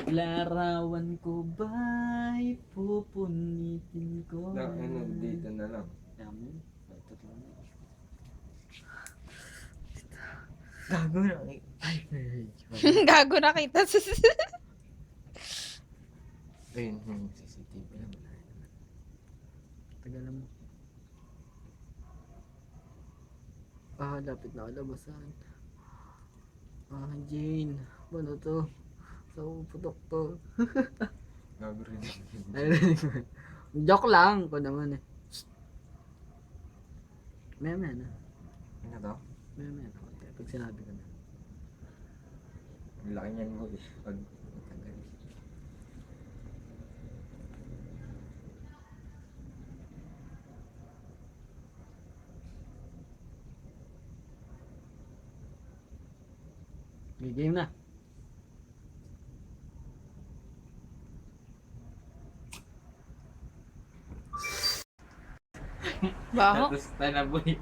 Larawan ko ba'y pupunitin ko? Ano, dito na lang. Yaman. Tatlo na. Gago na. Ay, Gago na kita. Ayun, CCTV na ba? tagalan mo. Ah, lapit na kalabasan. Ah, Jane. Ano to? Sa putok to. Gago rin. Joke lang ko naman eh. Meme na. Ano to? Meme na. Pag sinabi ko na. Ang laki niyan mo eh. Pag matagal. May game na. Baho. Tapos tanaboy.